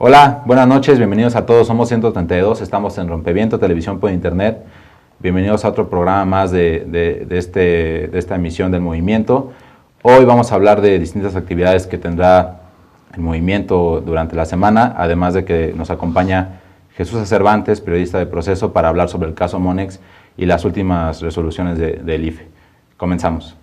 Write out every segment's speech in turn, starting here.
Hola, buenas noches, bienvenidos a todos, somos 132, estamos en Rompeviento, televisión por internet. Bienvenidos a otro programa más de esta emisión del movimiento. Hoy vamos a hablar de distintas actividades que tendrá el movimiento durante la semana, además de que nos acompaña Jesús Cervantes, periodista de Proceso, para hablar sobre el caso Monex y las últimas resoluciones del IFE. Comenzamos.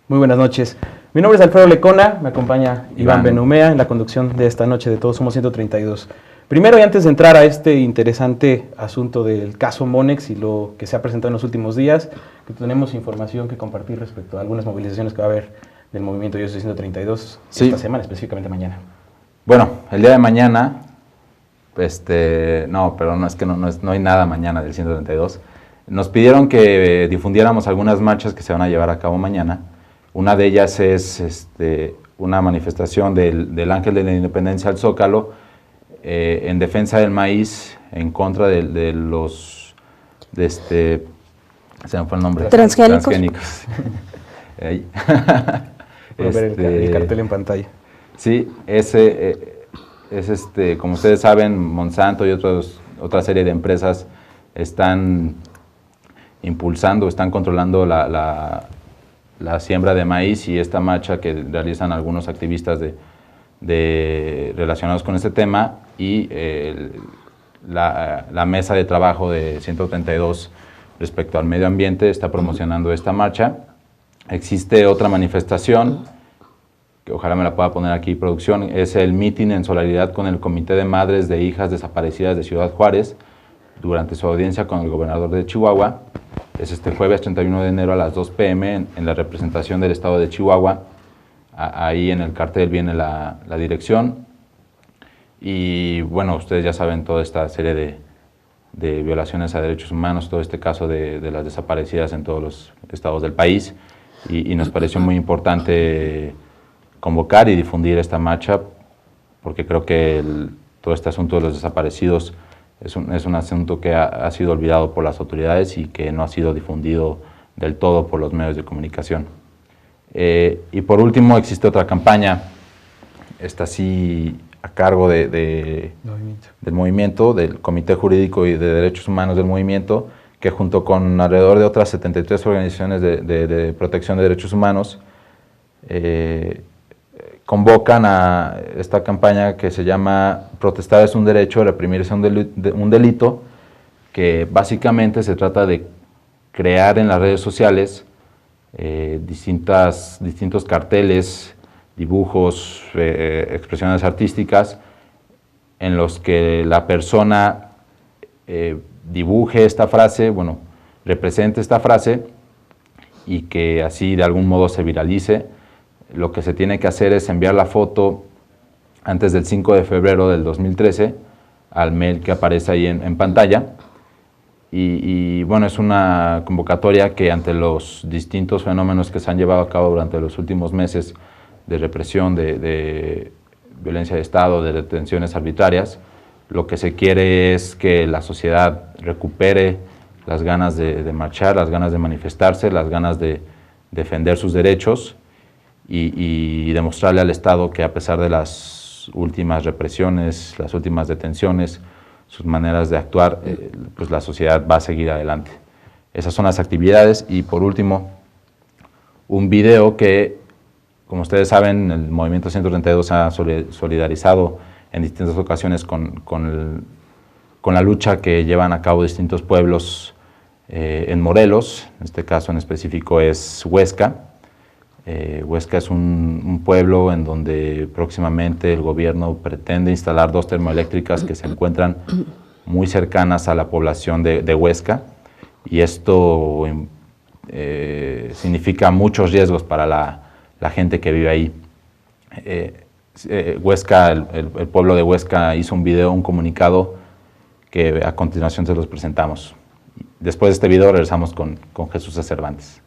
Muy buenas noches. Mi nombre es Alfredo Lecona, me acompaña Iván Benumea en la conducción de esta noche de Todos Somos 132. Primero y antes de entrar a este interesante asunto del caso Monex y lo que se ha presentado en los últimos días, que tenemos información que compartir respecto a algunas movilizaciones que va a haber del movimiento Yo Soy 132 esta semana, específicamente mañana. Bueno, el día de mañana, no hay nada mañana del 132. Nos pidieron que difundiéramos algunas marchas que se van a llevar a cabo mañana. Una de ellas es una manifestación del Ángel de la Independencia al Zócalo en defensa del maíz, en contra de los, se me fue el nombre. Transgénicos. Pueden ver el cartel en pantalla. Sí, como ustedes saben, Monsanto y otra serie de empresas están impulsando, están controlando la siembra de maíz, y esta marcha que realizan algunos activistas relacionados con este tema y la mesa de trabajo de 132 respecto al medio ambiente está promocionando esta marcha. Existe otra manifestación, que ojalá me la pueda poner aquí producción, es el mitin en solidaridad con el Comité de Madres de Hijas Desaparecidas de Ciudad Juárez durante su audiencia con el gobernador de Chihuahua. Es este jueves 31 de enero a las 2 p.m. en la representación del estado de Chihuahua. Ahí en el cartel viene la dirección. Y bueno, ustedes ya saben toda esta serie de violaciones a derechos humanos, todo este caso de las desaparecidas en todos los estados del país. Y nos pareció muy importante convocar y difundir esta marcha, porque creo que todo este asunto de los desaparecidos es un asunto que ha sido olvidado por las autoridades y que no ha sido difundido del todo por los medios de comunicación. Y por último, existe otra campaña, esta sí a cargo del movimiento, del Comité Jurídico y de Derechos Humanos del movimiento, que junto con alrededor de otras 73 organizaciones de protección de derechos humanos, convocan a esta campaña que se llama Protestar es un derecho, reprimir es un delito, que básicamente se trata de crear en las redes sociales distintos carteles, dibujos, expresiones artísticas, en los que la persona dibuje esta frase, represente esta frase, y que así de algún modo se viralice. Lo que se tiene que hacer es enviar la foto antes del 5 de febrero del 2013 al mail que aparece ahí en pantalla. Y es una convocatoria que, ante los distintos fenómenos que se han llevado a cabo durante los últimos meses de represión, de violencia de Estado, de detenciones arbitrarias, lo que se quiere es que la sociedad recupere las ganas de marchar, las ganas de manifestarse, las ganas de defender sus derechos, y demostrarle al Estado que, a pesar de las últimas represiones, las últimas detenciones, sus maneras de actuar, pues la sociedad va a seguir adelante. Esas son las actividades. Y por último, un video que, como ustedes saben, el Movimiento 132 ha solidarizado en distintas ocasiones con la lucha que llevan a cabo distintos pueblos en Morelos. En este caso en específico es Huesca. Huesca es un pueblo en donde próximamente el gobierno pretende instalar 2 termoeléctricas que se encuentran muy cercanas a la población de Huesca, y esto significa muchos riesgos para la gente que vive ahí. Huesca, el pueblo de Huesca hizo un video, un comunicado que a continuación se los presentamos. Después de este video regresamos con Jesús Cervantes.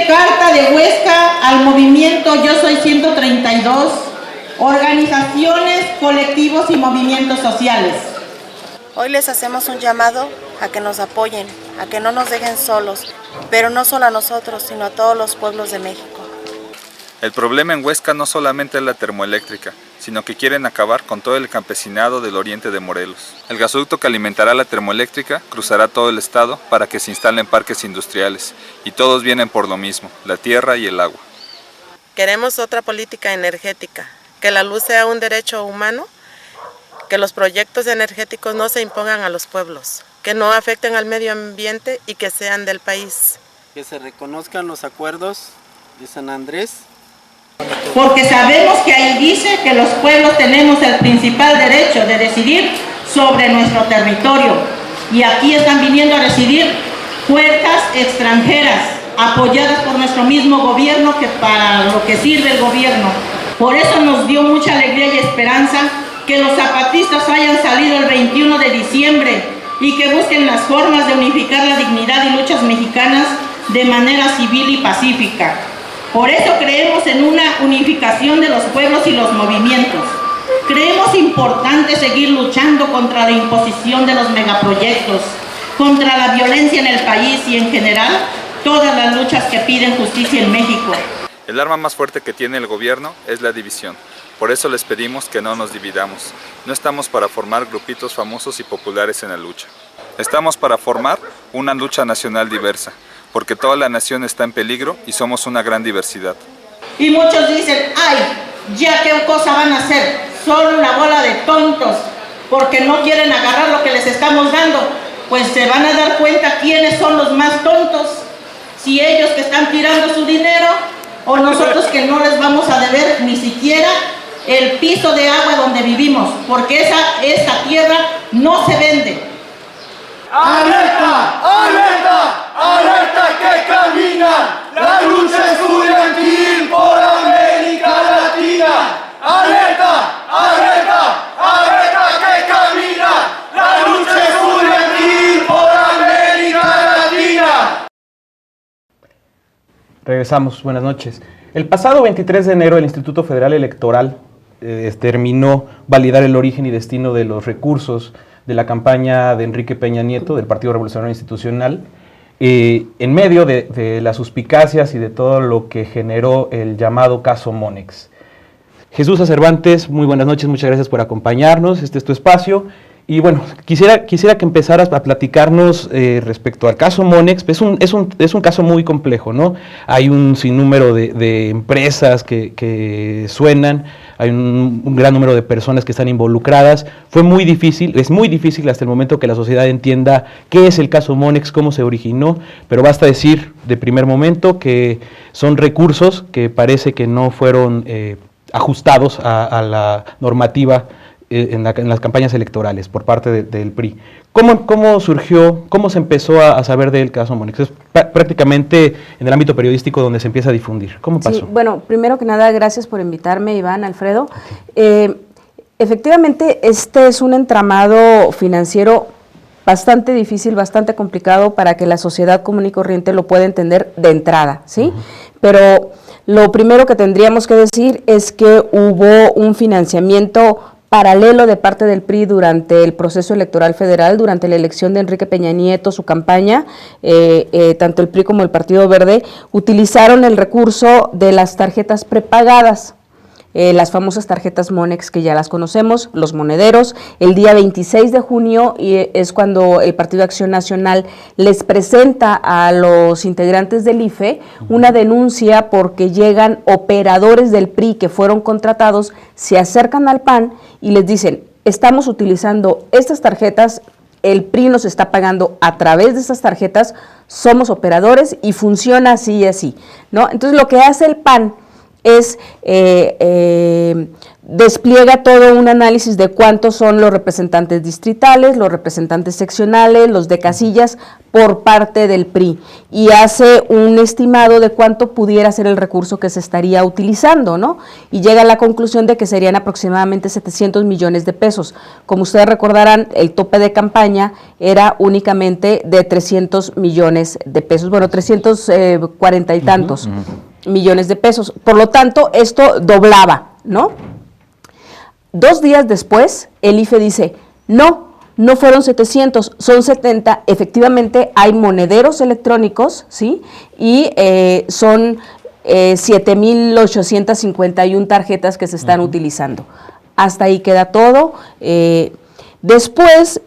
Carta de Huesca al movimiento Yo Soy 132, organizaciones, colectivos y movimientos sociales. Hoy les hacemos un llamado a que nos apoyen, a que no nos dejen solos, pero no solo a nosotros, sino a todos los pueblos de México. El problema en Huesca no solamente es la termoeléctrica, sino que quieren acabar con todo el campesinado del oriente de Morelos. El gasoducto que alimentará la termoeléctrica cruzará todo el estado para que se instalen parques industriales, y todos vienen por lo mismo, la tierra y el agua. Queremos otra política energética, que la luz sea un derecho humano, que los proyectos energéticos no se impongan a los pueblos, que no afecten al medio ambiente y que sean del país. Que se reconozcan los acuerdos de San Andrés. Porque sabemos que ahí dice que los pueblos tenemos el principal derecho de decidir sobre nuestro territorio. Y aquí están viniendo a residir fuerzas extranjeras, apoyadas por nuestro mismo gobierno, que para lo que sirve el gobierno. Por eso nos dio mucha alegría y esperanza que los zapatistas hayan salido el 21 de diciembre y que busquen las formas de unificar la dignidad y luchas mexicanas de manera civil y pacífica. Por eso creemos en una unificación de los pueblos y los movimientos. Creemos importante seguir luchando contra la imposición de los megaproyectos, contra la violencia en el país y en general todas las luchas que piden justicia en México. El arma más fuerte que tiene el gobierno es la división. Por eso les pedimos que no nos dividamos. No estamos para formar grupitos famosos y populares en la lucha. Estamos para formar una lucha nacional diversa, porque toda la nación está en peligro y somos una gran diversidad. Y muchos dicen, ay, ya qué cosa van a hacer, solo una bola de tontos, porque no quieren agarrar lo que les estamos dando. Pues se van a dar cuenta quiénes son los más tontos, si ellos que están tirando su dinero o nosotros que no les vamos a deber ni siquiera el piso de agua donde vivimos, porque esta tierra no se vende. ¡Alerta! ¡Alerta! ¡Alerta que camina! ¡La lucha estudiantil por América Latina! ¡Alerta! ¡Alerta! ¡Alerta que camina! ¡La lucha estudiantil por América Latina! Regresamos, buenas noches. El pasado 23 de enero el Instituto Federal Electoral determinó validar el origen y destino de los recursos de la campaña de Enrique Peña Nieto, del Partido Revolucionario Institucional, en medio de las suspicacias y de todo lo que generó el llamado caso Monex. Jesús Cervantes, muy buenas noches, muchas gracias por acompañarnos, este es tu espacio. Y bueno, quisiera que empezaras a platicarnos respecto al caso Monex. Es un caso muy complejo, ¿no? Hay un sinnúmero de empresas que suenan, hay un gran número de personas que están involucradas. Es muy difícil hasta el momento que la sociedad entienda qué es el caso Monex, cómo se originó, pero basta decir de primer momento que son recursos que parece que no fueron ajustados a la normativa en las campañas electorales por parte del PRI. ¿Cómo surgió, cómo se empezó a saber del caso Monex? Es prácticamente en el ámbito periodístico donde se empieza a difundir. ¿Cómo pasó? Sí, bueno, primero que nada, gracias por invitarme, Iván, Alfredo. Efectivamente, este es un entramado financiero bastante difícil, bastante complicado para que la sociedad común y corriente lo pueda entender de entrada, ¿sí? Pero lo primero que tendríamos que decir es que hubo un financiamiento paralelo de parte del PRI durante el proceso electoral federal, durante la elección de Enrique Peña Nieto, su campaña, tanto el PRI como el Partido Verde utilizaron el recurso de las tarjetas prepagadas. las famosas tarjetas Monex que ya las conocemos, los monederos. El día 26 de junio es cuando el Partido Acción Nacional les presenta a los integrantes del IFE una denuncia porque llegan operadores del PRI que fueron contratados, se acercan al PAN y les dicen, estamos utilizando estas tarjetas, el PRI nos está pagando a través de estas tarjetas, somos operadores y funciona así y así, ¿no? Entonces lo que hace el PAN es despliega todo un análisis de cuántos son los representantes distritales, los representantes seccionales, los de casillas por parte del PRI y hace un estimado de cuánto pudiera ser el recurso que se estaría utilizando, ¿no? Y llega a la conclusión de que serían aproximadamente 700 millones de pesos. Como ustedes recordarán, el tope de campaña era únicamente de 300 millones de pesos, bueno, 340 y tantos millones de pesos. Por lo tanto, esto doblaba, ¿no? 2 días después, el IFE dice, no fueron 700, son 70. Efectivamente, hay monederos electrónicos, ¿sí? Y son 7,851 tarjetas que se están utilizando. Hasta ahí queda todo. Después,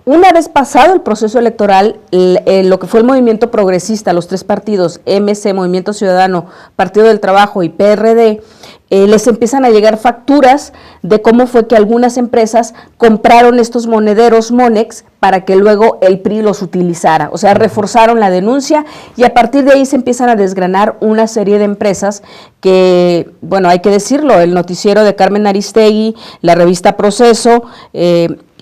una vez pasado el proceso electoral, lo que fue el movimiento progresista, los 3 partidos, MC, Movimiento Ciudadano, Partido del Trabajo y PRD, les empiezan a llegar facturas de cómo fue que algunas empresas compraron estos monederos Monex para que luego el PRI los utilizara. O sea, reforzaron la denuncia y a partir de ahí se empiezan a desgranar una serie de empresas que, bueno, hay que decirlo, el noticiero de Carmen Aristegui, la revista Proceso,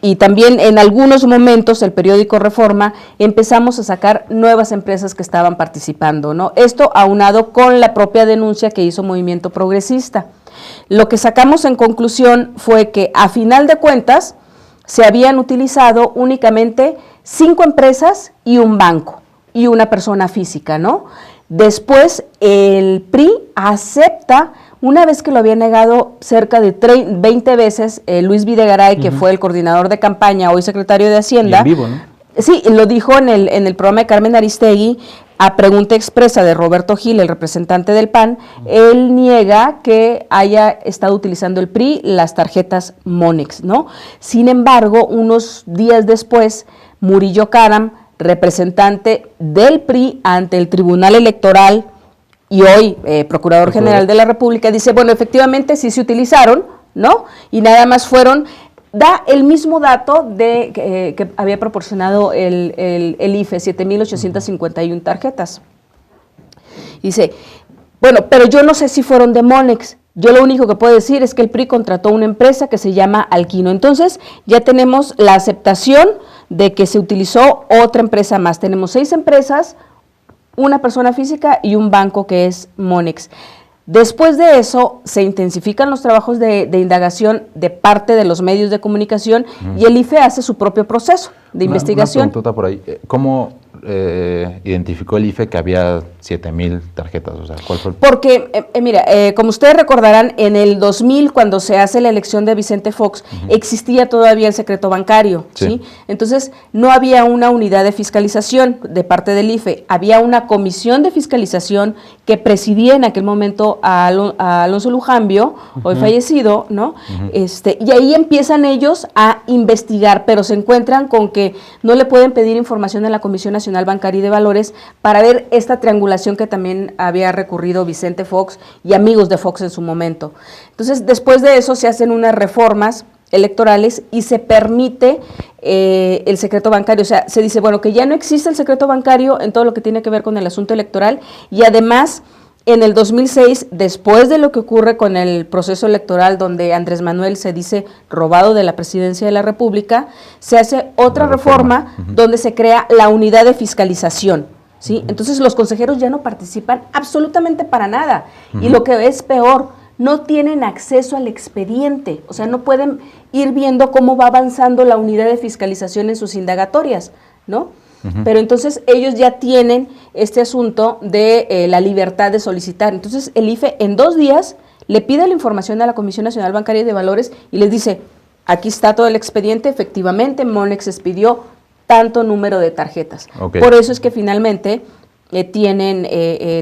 y también en algunos momentos el periódico Reforma empezamos a sacar nuevas empresas que estaban participando, ¿no? Esto aunado con la propia denuncia que hizo Movimiento Progresista. Lo que sacamos en conclusión fue que a final de cuentas se habían utilizado únicamente 5 empresas y un banco y una persona física, ¿no? Después el PRI acepta, una vez que lo había negado cerca de 20 veces, Luis Videgaray, que fue el coordinador de campaña, hoy secretario de Hacienda. Y en vivo, ¿no? Sí, lo dijo en el programa de Carmen Aristegui, a pregunta expresa de Roberto Gil, el representante del PAN, él niega que haya estado utilizando el PRI las tarjetas Monex, ¿no? Sin embargo, unos días después, Murillo Karam, representante del PRI ante el Tribunal Electoral y hoy Procurador General de la República, dice, bueno, efectivamente sí se utilizaron, ¿no? Y nada más fueron, da el mismo dato de que había proporcionado el IFE, 7,851 tarjetas. Dice, bueno, pero yo no sé si fueron de Monex. Yo lo único que puedo decir es que el PRI contrató una empresa que se llama Alquino. Entonces, ya tenemos la aceptación de que se utilizó otra empresa más. Tenemos 6 empresas, una persona física y un banco que es Monex. Después de eso, se intensifican los trabajos de indagación de parte de los medios de comunicación y el IFE hace su propio proceso de investigación. Una pregunta por ahí. ¿Cómo identificó el IFE que había 7,000 tarjetas? O sea, ¿cuál fue el... Porque, mira, como ustedes recordarán, en el 2000, cuando se hace la elección de Vicente Fox, existía todavía el secreto bancario, ¿sí? Entonces, no había una unidad de fiscalización de parte del IFE, había una comisión de fiscalización que presidía en aquel momento a Alonso Lujambio, hoy fallecido, ¿no? Y ahí empiezan ellos a investigar, pero se encuentran con que no le pueden pedir información a la Comisión Nacional Bancaria y de Valores para ver esta triangulación que también había recurrido Vicente Fox y amigos de Fox en su momento. Entonces, después de eso se hacen unas reformas electorales y se permite el secreto bancario. O sea, se dice, bueno, que ya no existe el secreto bancario en todo lo que tiene que ver con el asunto electoral y además en el 2006, después de lo que ocurre con el proceso electoral donde Andrés Manuel se dice robado de la presidencia de la República, se hace otra reforma donde se crea la unidad de fiscalización, ¿sí? Entonces los consejeros ya no participan absolutamente para nada y lo que es peor, no tienen acceso al expediente, o sea, no pueden ir viendo cómo va avanzando la unidad de fiscalización en sus indagatorias, ¿no? Pero entonces ellos ya tienen este asunto de la libertad de solicitar. Entonces el IFE en 2 días le pide la información a la Comisión Nacional Bancaria y de Valores y les dice, aquí está todo el expediente, efectivamente Monex expidió tanto número de tarjetas. Por eso es que finalmente tienen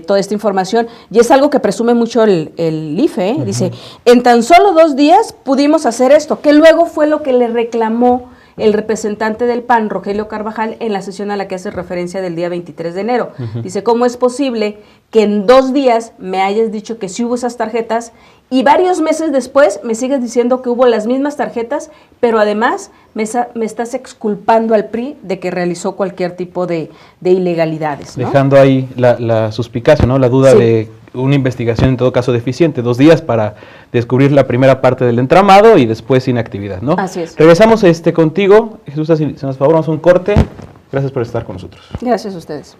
toda esta información, y es algo que presume mucho el IFE, dice, en tan solo 2 días pudimos hacer esto, que luego fue lo que le reclamó el representante del PAN, Rogelio Carvajal, en la sesión a la que hace referencia del día 23 de enero. Dice, ¿cómo es posible que en 2 días me hayas dicho que sí hubo esas tarjetas y varios meses después me sigues diciendo que hubo las mismas tarjetas, pero además me estás exculpando al PRI de que realizó cualquier tipo de ilegalidades, ¿no? Dejando ahí la suspicacia, ¿no? La duda Sí. de una investigación en todo caso deficiente, 2 días para descubrir la primera parte del entramado y después inactividad, ¿no? Así es. Regresamos contigo, Jesús, si nos favor, vamos a un corte. Gracias por estar con nosotros. Gracias a ustedes.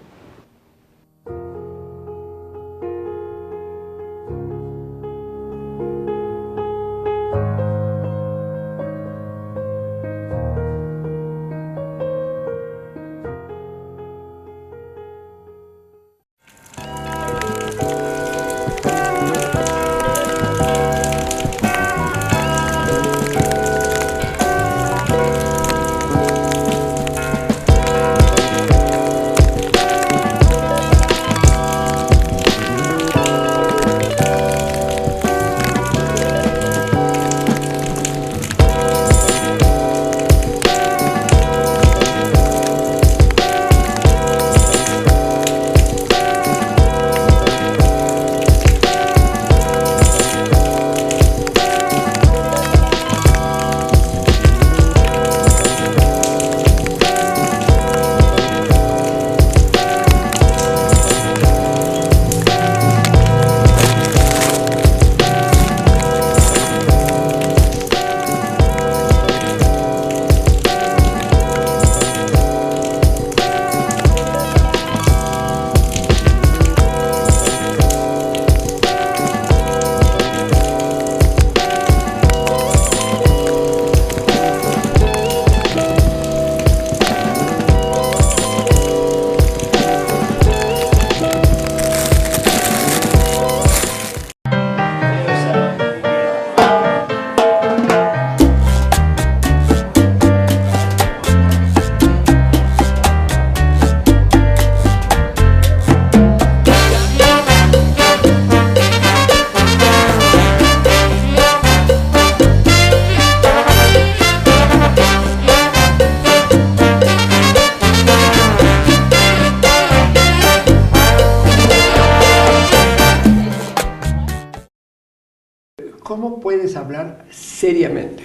¿Cómo puedes hablar seriamente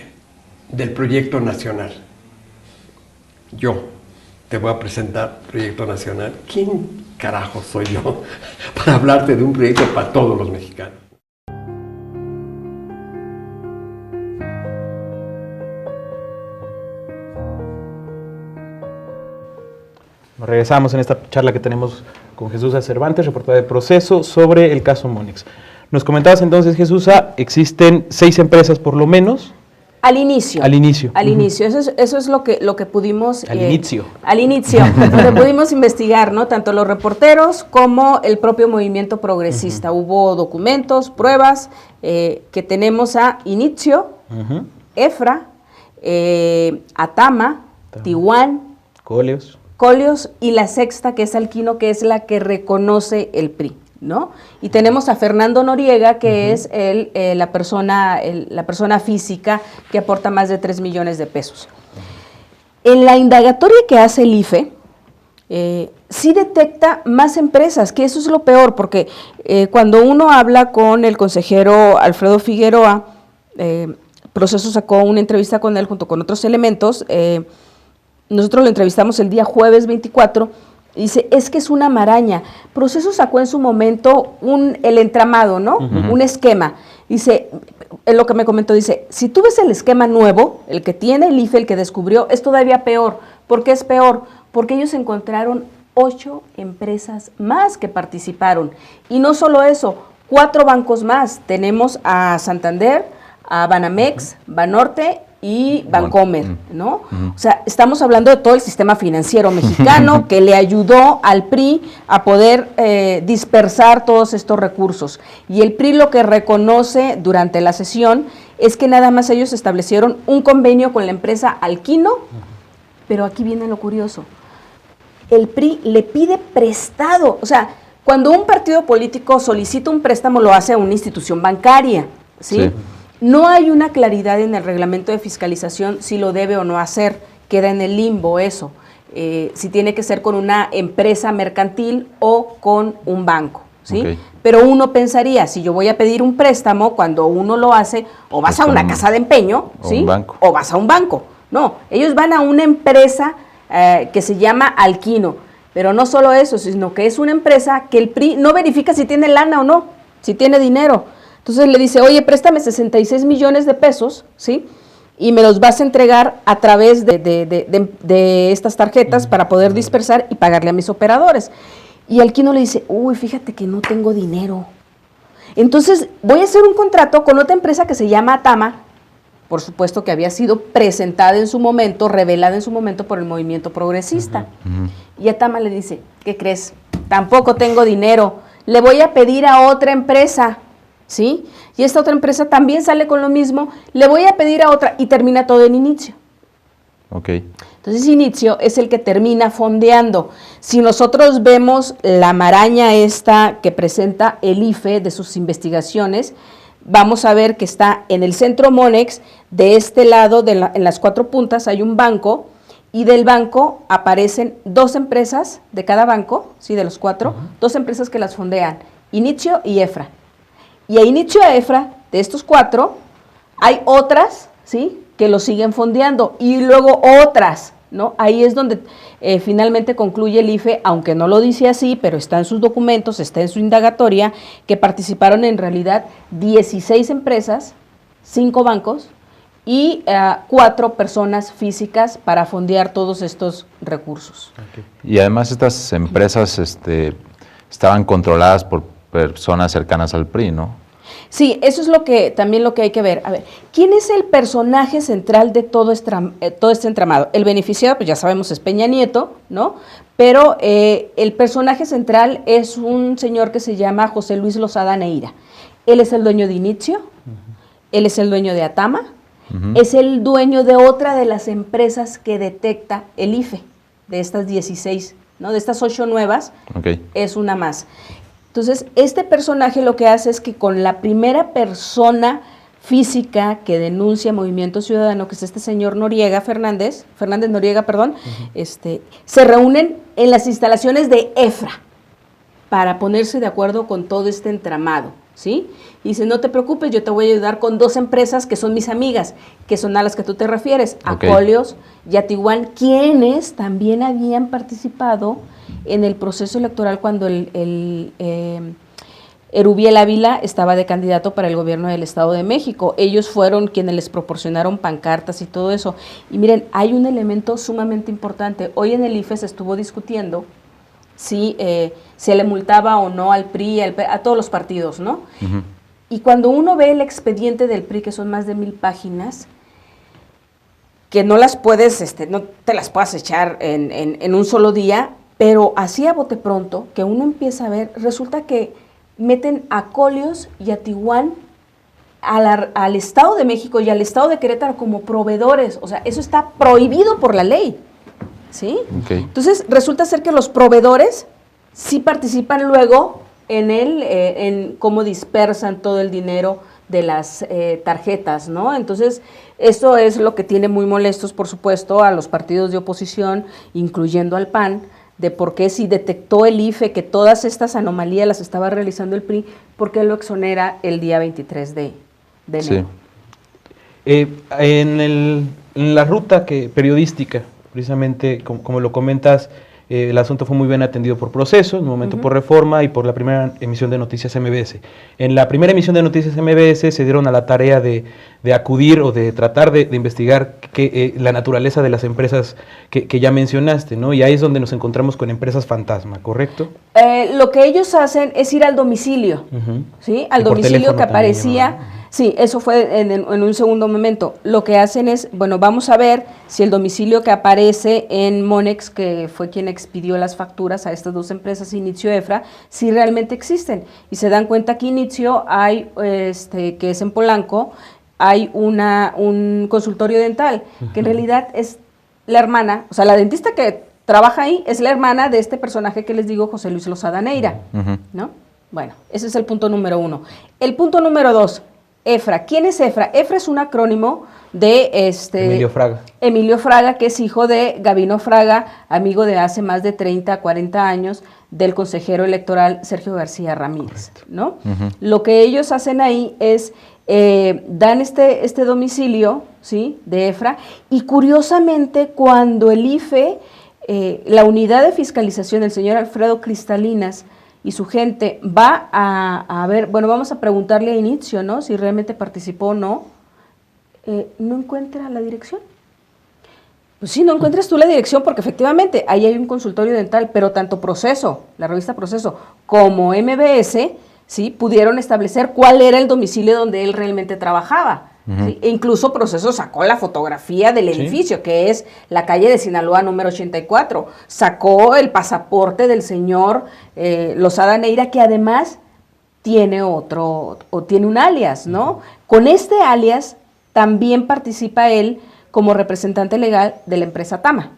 del proyecto nacional? Yo te voy a presentar proyecto nacional. ¿Quién carajo soy yo para hablarte de un proyecto para todos los mexicanos? Regresamos en esta charla que tenemos con Jesús Cervantes, reportero de Proceso, sobre el caso Monex. Nos comentabas entonces, Jesús, existen 6 empresas por lo menos. Al inicio. Al inicio. Al inicio. Eso es lo que pudimos... Al inicio. Al inicio. Lo que pudimos investigar, ¿no? Tanto los reporteros como el propio movimiento progresista. Hubo documentos, pruebas, que tenemos a Inicio, EFRA, Atama, Tijuana, Coleos y la sexta, que es Alquino, que es la que reconoce el PRI, ¿no? Y tenemos a Fernando Noriega, que es la persona física que aporta más de 3 millones de pesos. En la indagatoria que hace el IFE, sí detecta más empresas, que eso es lo peor, porque cuando uno habla con el consejero Alfredo Figueroa, Proceso sacó una entrevista con él junto con otros elementos. Nosotros lo entrevistamos el día jueves 24, y dice, es que es una maraña. Proceso sacó en su momento el entramado, ¿no? Un esquema. Dice, en lo que me comentó, dice, si tú ves el esquema nuevo, el que tiene el IFE, el que descubrió, es todavía peor. ¿Por qué es peor? Porque ellos encontraron 8 empresas más que participaron. Y no solo eso, 4 bancos más. Tenemos a Santander, a Banamex, Banorte y Bancomer, ¿no? O sea, estamos hablando de todo el sistema financiero mexicano que le ayudó al PRI a poder dispersar todos estos recursos. Y el PRI lo que reconoce durante la sesión es que nada más ellos establecieron un convenio con la empresa Alquino, pero aquí viene lo curioso. el PRI le pide prestado. O sea, cuando un partido político solicita un préstamo, lo hace a una institución bancaria, ¿sí? Sí. No hay una claridad en el reglamento de fiscalización si lo debe o no hacer, queda en el limbo eso, si tiene que ser con una empresa mercantil o con un banco, ¿sí? Okay. Pero uno pensaría, si yo voy a pedir un préstamo, cuando uno lo hace, o vas a una casa de empeño, o ¿sí? un banco. O vas a un banco. No, ellos van a una empresa que se llama Alquino, pero no solo eso, sino que es una empresa que el PRI no verifica si tiene lana o no, si tiene dinero. Entonces le dice, oye, préstame 66 millones de pesos, ¿sí? Y me los vas a entregar a través de estas tarjetas para poder dispersar y pagarle a mis operadores. Y Alquino le dice, uy, fíjate que no tengo dinero. Entonces voy a hacer un contrato con otra empresa que se llama Atama, por supuesto que había sido presentada en su momento, revelada en su momento por el movimiento progresista. Y Atama le dice, ¿qué crees? Tampoco tengo dinero, le voy a pedir a otra empresa, ¿sí? Y esta otra empresa también sale con lo mismo, le voy a pedir a otra, y termina todo en Inicio. Ok. Entonces Inicio es el que termina fondeando. Si nosotros vemos la maraña esta que presenta el IFE de sus investigaciones, vamos a ver que está en el centro Monex, de este lado, en las 4 puntas, hay un banco, y del banco aparecen 2 empresas de cada banco, sí, de los 4, 2 empresas que las fondean, Inicio y EFRA. Y a Inicio y a EFRA, de estos 4, hay otras, ¿sí?, que lo siguen fondeando, y luego otras, ¿no? Ahí es donde finalmente concluye el IFE, aunque no lo dice así, pero está en sus documentos, está en su indagatoria, que participaron en realidad 16 empresas, 5 bancos y 4 personas físicas para fondear todos estos recursos. Okay. Y además estas empresas estaban controladas por personas cercanas al PRI, ¿no? Sí, eso es también lo que hay que ver. A ver, ¿quién es el personaje central de todo este entramado? El beneficiado, pues ya sabemos, es Peña Nieto, ¿no? Pero el personaje central es un señor que se llama José Luis Lozada Neira. Él es el dueño de Inicio, él es el dueño de Atama, es el dueño de otra de las empresas que detecta el IFE, de estas 16, ¿no? De estas 8 nuevas, Okay. Es una más. Entonces, este personaje lo que hace es que con la primera persona física que denuncia Movimiento Ciudadano, que es este señor Fernández Noriega, se reúnen en las instalaciones de EFRA para ponerse de acuerdo con todo este entramado, ¿sí? Y dice, no te preocupes, yo te voy a ayudar con 2 empresas que son mis amigas, que son a las que tú te refieres, Okay. Acolios y Atiguan, quienes también habían participado en el proceso electoral cuando Erubiel Ávila estaba de candidato para el gobierno del Estado de México. Ellos fueron quienes les proporcionaron pancartas y todo eso. Y miren, hay un elemento sumamente importante. Hoy en el IFE se estuvo discutiendo si se le multaba o no al PRI, a todos los partidos, ¿no? Y cuando uno ve el expediente del PRI, que son más de 1000 páginas, que no las puedes, no te las puedas echar en un solo día, pero así a bote pronto, que uno empieza a ver, resulta que meten a Acolios y a Tijuana al Estado de México y al Estado de Querétaro como proveedores. O sea, eso está prohibido por la ley, ¿sí? Okay. Entonces, resulta ser que los proveedores sí participan luego en cómo dispersan todo el dinero de las tarjetas, ¿no? Entonces, eso es lo que tiene muy molestos, por supuesto, a los partidos de oposición, incluyendo al PAN, de por qué si detectó el IFE que todas estas anomalías las estaba realizando el PRI, ¿por qué lo exonera el día 23 de enero? Sí. En la ruta periodística, precisamente como lo comentas, el asunto fue muy bien atendido por Proceso, en un momento por Reforma y por la primera emisión de Noticias MBS. En la primera emisión de Noticias MBS se dieron a la tarea de acudir o de tratar de investigar la naturaleza de las empresas que ya mencionaste, ¿no? Y ahí es donde nos encontramos con empresas fantasma, ¿correcto? Lo que ellos hacen es ir al domicilio, ¿sí? Al domicilio que aparecía. Sí, eso fue en un segundo momento. Lo que hacen es, bueno, vamos a ver si el domicilio que aparece en Monex, que fue quien expidió las facturas a estas 2 empresas, Inicio y EFRA, si realmente existen. Y se dan cuenta que Inicio hay, que es en Polanco, hay un consultorio dental, que en realidad es la hermana, o sea, la dentista que trabaja ahí, es la hermana de este personaje que les digo, José Luis Lozada Neira, ¿no? Bueno, ese es el punto número 1. El punto número 2, EFRA. ¿Quién es EFRA? EFRA es un acrónimo de Emilio Fraga. Emilio Fraga, que es hijo de Gabino Fraga, amigo de hace más de 30, 40 años del consejero electoral Sergio García Ramírez, ¿no? Lo que ellos hacen ahí es dan este domicilio, ¿sí?, de EFRA, y curiosamente cuando el IFE, la unidad de fiscalización, el señor Alfredo Cristalinas y su gente va a ver, bueno, vamos a preguntarle a Inicio, ¿no?, si realmente participó o no, no encuentra la dirección. Pues sí, no encuentras tú la dirección porque efectivamente ahí hay un consultorio dental, pero tanto Proceso, la revista Proceso, como MBS, ¿sí?, pudieron establecer cuál era el domicilio donde él realmente trabajaba. ¿Sí? E incluso Proceso sacó la fotografía del edificio, que es la calle de Sinaloa número 84. Sacó el pasaporte del señor Lozada Neira, que además tiene tiene un alias, ¿no? Con este alias también participa él como representante legal de la empresa Tama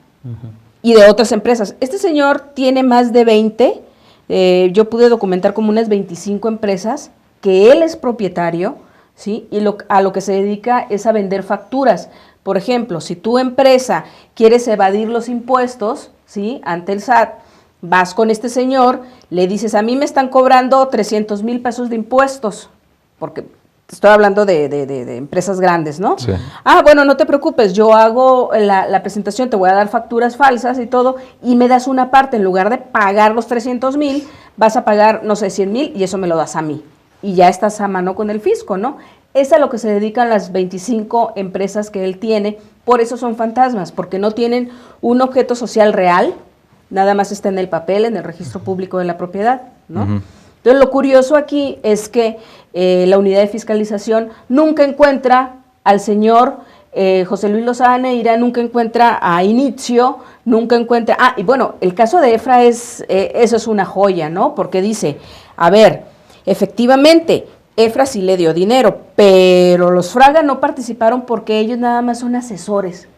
y de otras empresas. Este señor tiene más de 20, yo pude documentar como unas 25 empresas que él es propietario, ¿sí? Y a lo que se dedica es a vender facturas. Por ejemplo, si tu empresa quieres evadir los impuestos, ¿sí?, ante el SAT, vas con este señor, le dices, a mí me están cobrando 300,000 pesos de impuestos, porque estoy hablando de empresas grandes, ¿no? Sí. Ah, bueno, no te preocupes, yo hago la presentación, te voy a dar facturas falsas y todo, y me das una parte, en lugar de pagar los 300,000, vas a pagar, no sé, 100,000, y eso me lo das a mí. Y ya estás a mano con el fisco, ¿no? Es a lo que se dedican las 25 empresas que él tiene, por eso son fantasmas, porque no tienen un objeto social real, nada más está en el papel, en el registro público de la propiedad, ¿no? Entonces, lo curioso aquí es que la unidad de fiscalización nunca encuentra al señor José Luis Lozada Neira, nunca encuentra a Inicio, nunca encuentra... Ah, y bueno, el caso de EFRA eso es una joya, ¿no? Porque dice, a ver, efectivamente, EFRA sí le dio dinero, pero los Fraga no participaron porque ellos nada más son asesores.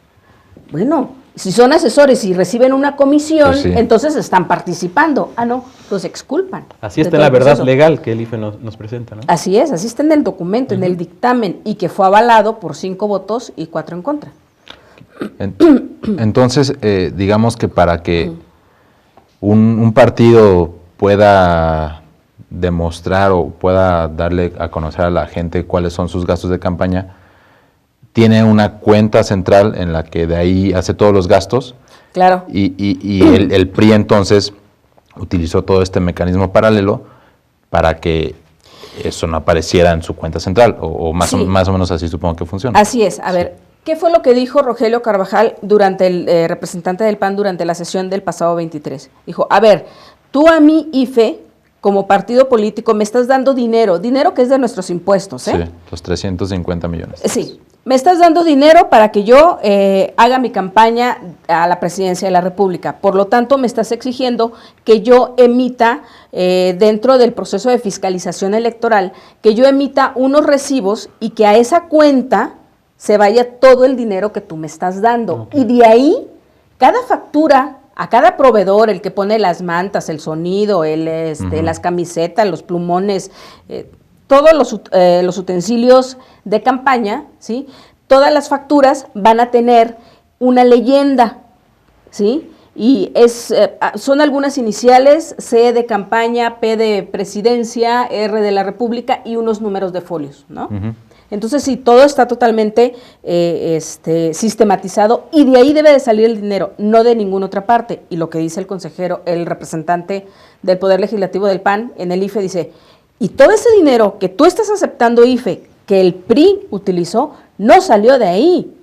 Bueno, si son asesores y reciben una comisión, pues sí, entonces están participando. Ah, no, los exculpan. Así está en la verdad legal que el IFE nos presenta, ¿no? Así es, así está en el documento, en el dictamen, y que fue avalado por 5 votos y 4 en contra. Entonces, digamos que para que un partido pueda demostrar o pueda darle a conocer a la gente cuáles son sus gastos de campaña, tiene una cuenta central en la que de ahí hace todos los gastos. Claro. Y el PRI entonces utilizó todo este mecanismo paralelo para que eso no apareciera en su cuenta central, o más, sí, más o menos así supongo que funciona. Así es. A ver, ¿qué fue lo que dijo Rogelio Carvajal durante el representante del PAN durante la sesión del pasado 23? Dijo, a ver, tú a mí, IFE, como partido político, me estás dando dinero que es de nuestros impuestos, ¿eh? Sí, los 350 millones. Sí, me estás dando dinero para que yo haga mi campaña a la presidencia de la República. Por lo tanto, me estás exigiendo que yo emita, dentro del proceso de fiscalización electoral, que yo emita unos recibos y que a esa cuenta se vaya todo el dinero que tú me estás dando. Okay. Y de ahí, cada factura, a cada proveedor, el que pone las mantas, el sonido, las camisetas, los plumones, todos los utensilios de campaña, ¿sí? Todas las facturas van a tener una leyenda, ¿sí? Y son algunas iniciales, C de campaña, P de presidencia, R de la República y unos números de folios, ¿no? Entonces, sí, todo está totalmente sistematizado y de ahí debe de salir el dinero, no de ninguna otra parte. Y lo que dice el consejero, el representante del Poder Legislativo del PAN en el IFE dice, y todo ese dinero que tú estás aceptando, IFE, que el PRI utilizó, no salió de ahí,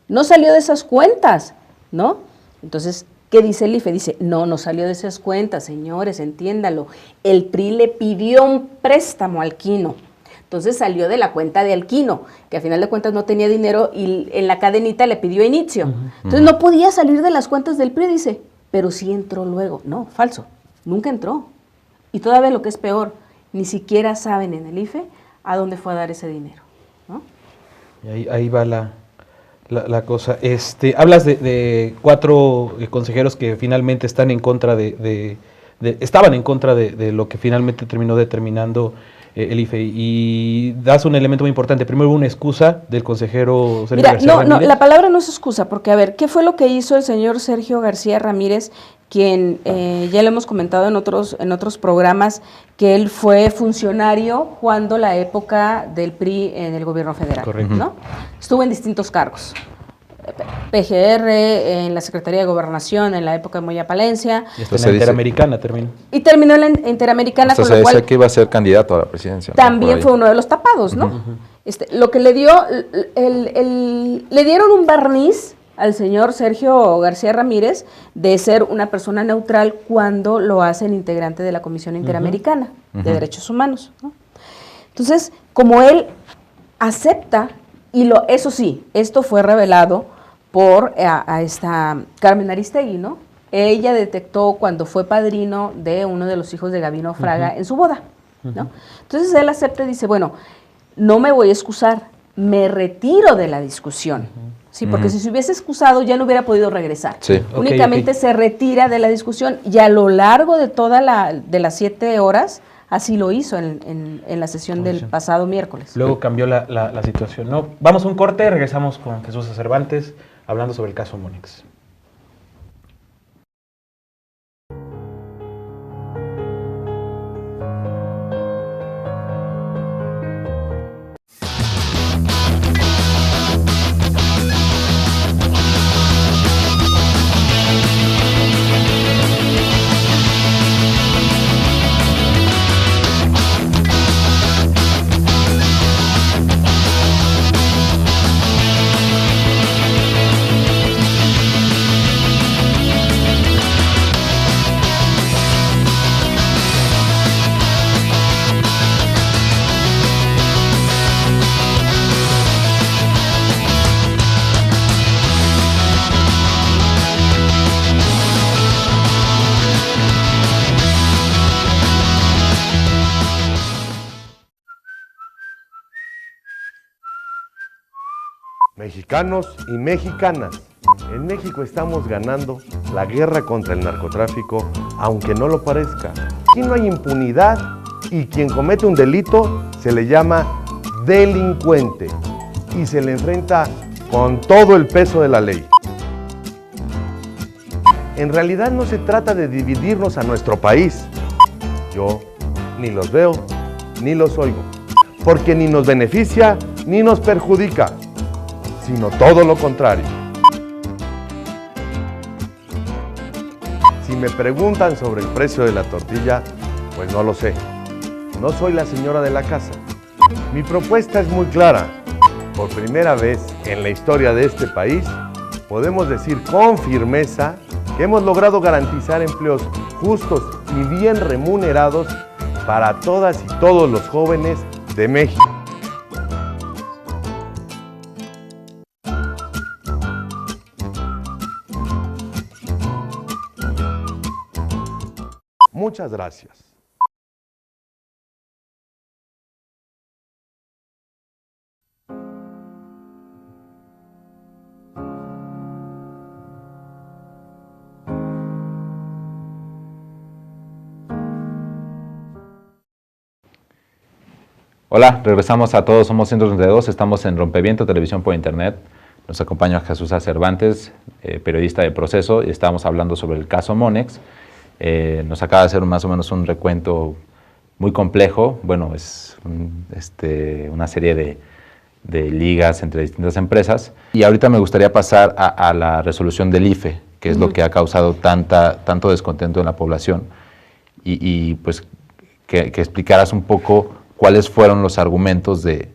no salió de esas cuentas, ¿no? Entonces, ¿qué dice el IFE? Dice, no salió de esas cuentas, señores, entiéndalo. El PRI le pidió un préstamo al Quino. Entonces salió de la cuenta de Alquino, que a final de cuentas no tenía dinero y en la cadenita le pidió Inicio. Entonces no podía salir de las cuentas del PRI, dice, pero sí entró luego. No, falso, nunca entró. Y todavía lo que es peor, ni siquiera saben en el IFE a dónde fue a dar ese dinero, ¿no? Y ahí va la cosa. Hablas de 4 consejeros que finalmente están en contra estaban en contra de lo que finalmente terminó determinando el IFE, y das un elemento muy importante. Primero, una excusa del consejero Sergio García Ramírez. No, la palabra no es excusa, porque a ver, ¿qué fue lo que hizo el señor Sergio García Ramírez, quien ya lo hemos comentado en otros programas, que él fue funcionario cuando la época del PRI en el gobierno federal? Correcto. ¿No? Estuvo en distintos cargos. PGR, en la Secretaría de Gobernación, en la época de Moya Palencia. Y en la Interamericana terminó. Y terminó en la Interamericana, con lo cual... Se decía que iba a ser candidato a la presidencia. También fue uno de los tapados, ¿no? Lo que le dio, le dieron un barniz al señor Sergio García Ramírez de ser una persona neutral cuando lo hace el integrante de la Comisión Interamericana de Derechos Humanos, ¿no? Entonces, como él acepta, y eso sí, esto fue revelado por a esta Carmen Aristegui, ¿no? Ella detectó cuando fue padrino de uno de los hijos de Gabino Fraga en su boda, ¿no? Entonces él acepta y dice, bueno, no me voy a excusar, me retiro de la discusión. Sí, porque si se hubiese excusado ya no hubiera podido regresar. Sí. Únicamente se retira de la discusión, y a lo largo de de las 7 horas, así lo hizo en la sesión del pasado miércoles. Luego cambió la situación, ¿no? Vamos a un corte, regresamos con Jesús Cervantes hablando sobre el caso Monex. Mexicanos y mexicanas, en México estamos ganando la guerra contra el narcotráfico, aunque no lo parezca. Aquí no hay impunidad y quien comete un delito se le llama delincuente y se le enfrenta con todo el peso de la ley. En realidad no se trata de dividirnos a nuestro país. Yo ni los veo ni los oigo, porque ni nos beneficia ni nos perjudica, sino todo lo contrario. Si me preguntan sobre el precio de la tortilla, pues no lo sé. No soy la señora de la casa. Mi propuesta es muy clara. Por primera vez en la historia de este país, podemos decir con firmeza que hemos logrado garantizar empleos justos y bien remunerados para todas y todos los jóvenes de México. Muchas gracias. Hola, regresamos a Todos Somos 132, estamos en Rompeviento, televisión por internet. Nos acompaña Jesús Cervantes, periodista de Proceso, y estamos hablando sobre el caso Monex. Nos acaba de hacer más o menos un recuento muy complejo. Bueno, es una serie de ligas entre distintas empresas. Y ahorita me gustaría pasar a la resolución del IFE, que es lo que ha causado tanto descontento en la población. Y pues que explicaras un poco cuáles fueron los argumentos de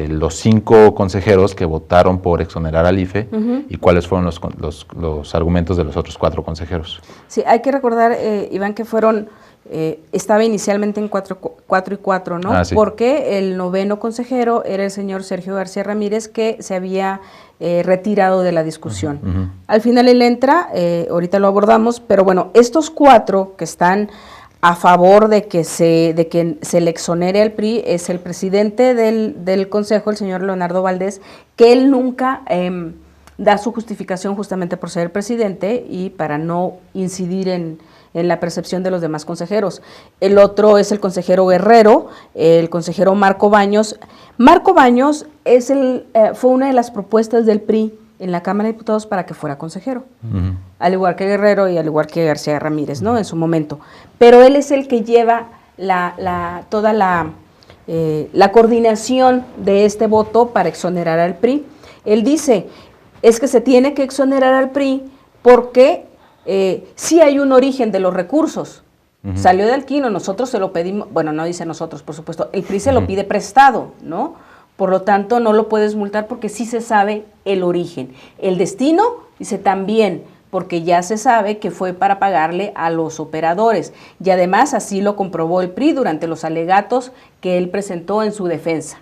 los 5 consejeros que votaron por exonerar al IFE y cuáles fueron los argumentos de los otros 4 consejeros. Sí, hay que recordar, Iván, que estaba inicialmente en 4 y 4, ¿no? Ah, sí. Porque el 9º consejero era el señor Sergio García Ramírez, que se había retirado de la discusión. Al final él entra, ahorita lo abordamos, pero bueno, estos 4 que están a favor de que se le exonere al PRI es el presidente del Consejo, el señor Leonardo Valdés, que él nunca da su justificación justamente por ser el presidente y para no incidir en la percepción de los demás consejeros. El otro es el consejero Guerrero, el consejero Marco Baños. Marco Baños fue una de las propuestas del PRI en la Cámara de Diputados para que fuera consejero, al igual que Guerrero y al igual que García Ramírez, ¿no? En su momento. Pero él es el que lleva toda la coordinación de este voto para exonerar al PRI. Él dice, es que se tiene que exonerar al PRI porque sí hay un origen de los recursos. Salió de Alquino, nosotros se lo pedimos, bueno, no dice nosotros, por supuesto, el PRI se lo pide prestado, ¿no? Por lo tanto, no lo puedes multar porque sí se sabe el origen. El destino, dice también, porque ya se sabe que fue para pagarle a los operadores. Y además así lo comprobó el PRI durante los alegatos que él presentó en su defensa.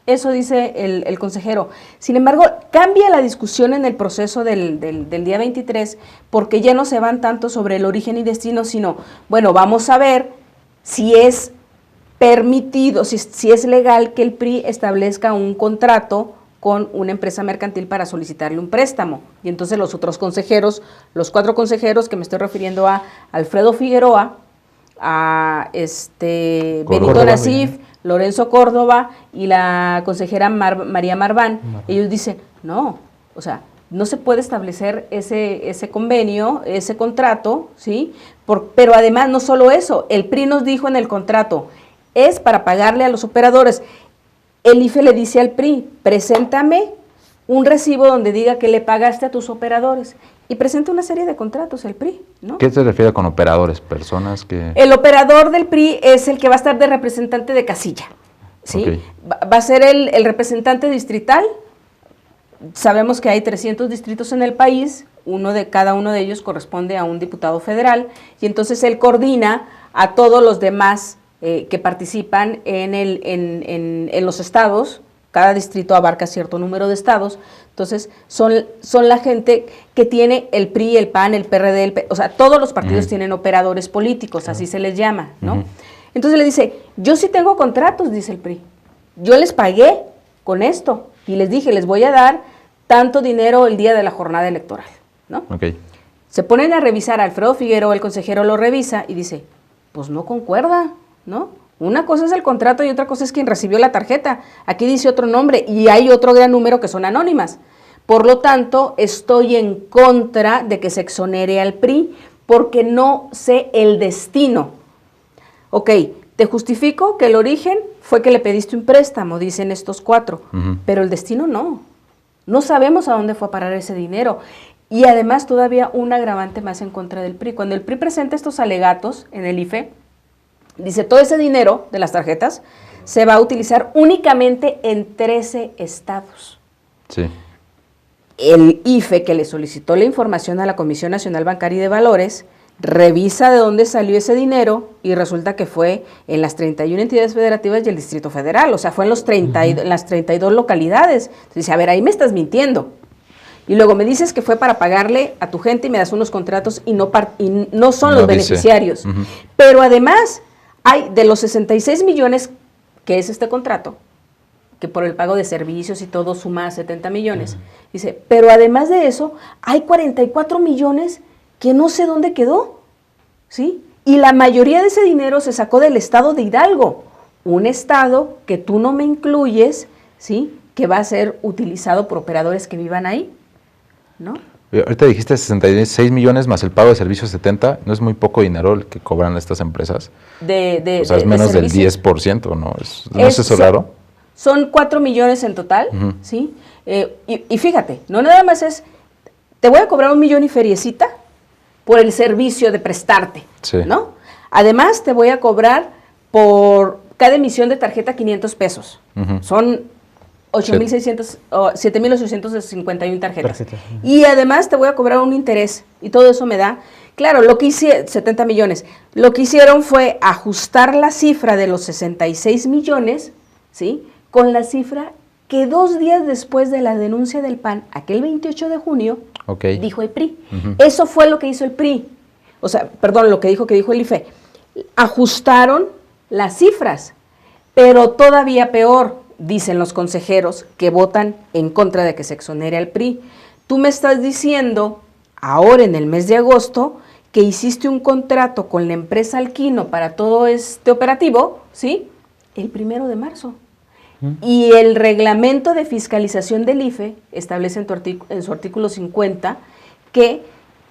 Eso dice el consejero. Sin embargo, cambia la discusión en el proceso del día 23 porque ya no se van tanto sobre el origen y destino, sino, bueno, vamos a ver si es permitido, si es legal que el PRI establezca un contrato con una empresa mercantil para solicitarle un préstamo. Y entonces los otros consejeros, los 4 consejeros que me estoy refiriendo a Alfredo Figueroa, a Benito Nasif, Lorenzo Córdoba y la consejera María Marván, ellos dicen, no, o sea, no se puede establecer ese convenio, ese contrato, ¿sí? Pero además no solo eso, el PRI nos dijo en el contrato, es para pagarle a los operadores. El IFE le dice al PRI, preséntame un recibo donde diga que le pagaste a tus operadores. Y presenta una serie de contratos el PRI, ¿no? ¿Qué se refiere con operadores? Personas que... El operador del PRI es el que va a estar de representante de casilla, ¿sí? Okay. Va a ser el representante distrital. Sabemos que hay 300 distritos en el país, cada uno de ellos corresponde a un diputado federal, y entonces él coordina a todos los demás que participan en los estados. Cada distrito abarca cierto número de estados, entonces son la gente que tiene el PRI, el PAN, el PRD, o sea, todos los partidos tienen operadores políticos, así se les llama, ¿no? Entonces le dice, yo sí tengo contratos, dice el PRI, yo les pagué con esto y les dije, les voy a dar tanto dinero el día de la jornada electoral, ¿no? Okay. Se ponen a revisar, Alfredo Figueroa, el consejero, lo revisa y dice, pues no concuerda, ¿no? Una cosa es el contrato y otra cosa es quien recibió la tarjeta. Aquí dice otro nombre y hay otro gran número que son anónimas. Por lo tanto, estoy en contra de que se exonere al PRI porque no sé el destino. Ok, te justifico que el origen fue que le pediste un préstamo, dicen estos 4, pero el destino no. No sabemos a dónde fue a parar ese dinero. Y además todavía un agravante más en contra del PRI. Cuando el PRI presenta estos alegatos en el IFE, dice, todo ese dinero de las tarjetas se va a utilizar únicamente en 13 estados. Sí. El IFE, que le solicitó la información a la Comisión Nacional Bancaria y de Valores, revisa de dónde salió ese dinero y resulta que fue en las 31 entidades federativas y el Distrito Federal, o sea, fue en las 32 localidades. Entonces dice, a ver, ahí me estás mintiendo. Y luego me dices que fue para pagarle a tu gente y me das unos contratos y no son los beneficiarios. Pero además, hay de los 66 millones que es este contrato, que por el pago de servicios y todo suma 70 millones. Dice, pero además de eso, hay 44 millones que no sé dónde quedó, ¿sí? Y la mayoría de ese dinero se sacó del estado de Hidalgo, un estado que tú no me incluyes, ¿sí? Que va a ser utilizado por operadores que vivan ahí, ¿no? Ahorita dijiste 66 millones más el pago de servicios 70, ¿no es muy poco dinero el que cobran estas empresas? O sea, es menos del 10%, ¿no? ¿No es eso raro? Son 4 millones en total, ¿sí? Y fíjate, no nada más es, te voy a cobrar 1 millón y feriecita por el servicio de prestarte, ¿no? Además, te voy a cobrar por cada emisión de tarjeta 500 pesos. Son 7,851 tarjetas. Y además te voy a cobrar un interés y todo eso me da, claro, 70 millones. Lo que hicieron fue ajustar la cifra de los 66 millones, ¿sí? Con la cifra que 2 días después de la denuncia del PAN, aquel 28 de junio, dijo el PRI. Eso fue lo que hizo el PRI. O sea, perdón, lo que dijo el IFE. ajustaron las cifras, pero todavía peor, dicen los consejeros que votan en contra de que se exonere al PRI. Tú me estás diciendo, ahora en el mes de agosto, que hiciste un contrato con la empresa Alquino para todo este operativo, ¿sí? El 1 de marzo. Y el reglamento de fiscalización del IFE establece en su artículo 50 que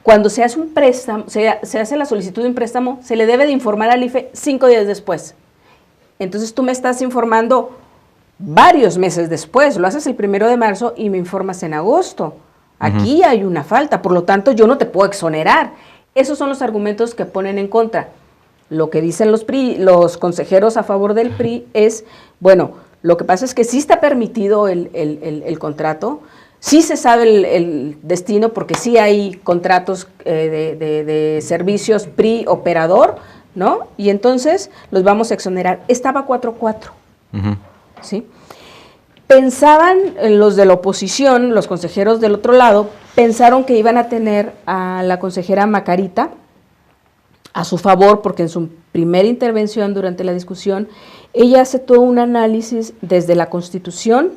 cuando se hace un préstamo, se hace la solicitud de un préstamo, se le debe de informar al IFE 5 días después. Entonces tú me estás informando varios meses después, lo haces el 1 de marzo y me informas en agosto. Aquí hay una falta, por lo tanto yo no te puedo exonerar. Esos son los argumentos que ponen en contra. Lo que dicen los consejeros a favor del PRI es, bueno, lo que pasa es que sí está permitido el contrato, sí se sabe el destino porque sí hay contratos de servicios PRI operador, ¿no? Y entonces los vamos a exonerar. Estaba 4-4, ¿sí? Pensaban los de la oposición, los consejeros del otro lado, pensaron que iban a tener a la consejera Macarita a su favor, porque en su primera intervención durante la discusión, ella hace todo un análisis desde la Constitución,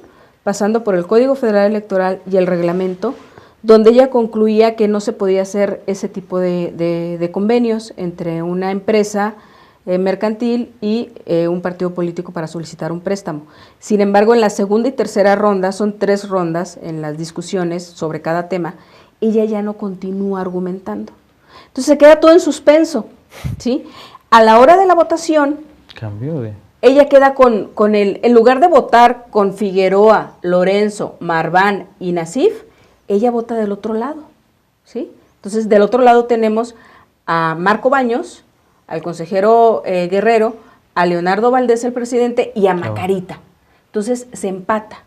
pasando por el Código Federal Electoral y el reglamento, donde ella concluía que no se podía hacer ese tipo de convenios entre una empresa mercantil y un partido político para solicitar un préstamo. Sin embargo, en la segunda y tercera ronda, son 3 rondas en las discusiones sobre cada tema, ella ya no continúa argumentando. Entonces se queda todo en suspenso, ¿sí? A la hora de la votación, ella queda con en lugar de votar con Figueroa, Lorenzo, Marván y Nasif, ella vota del otro lado, ¿sí? Entonces del otro lado tenemos a Marco Baños, al consejero Guerrero, a Leonardo Valdés, el presidente, y a Macarita. Entonces se empata.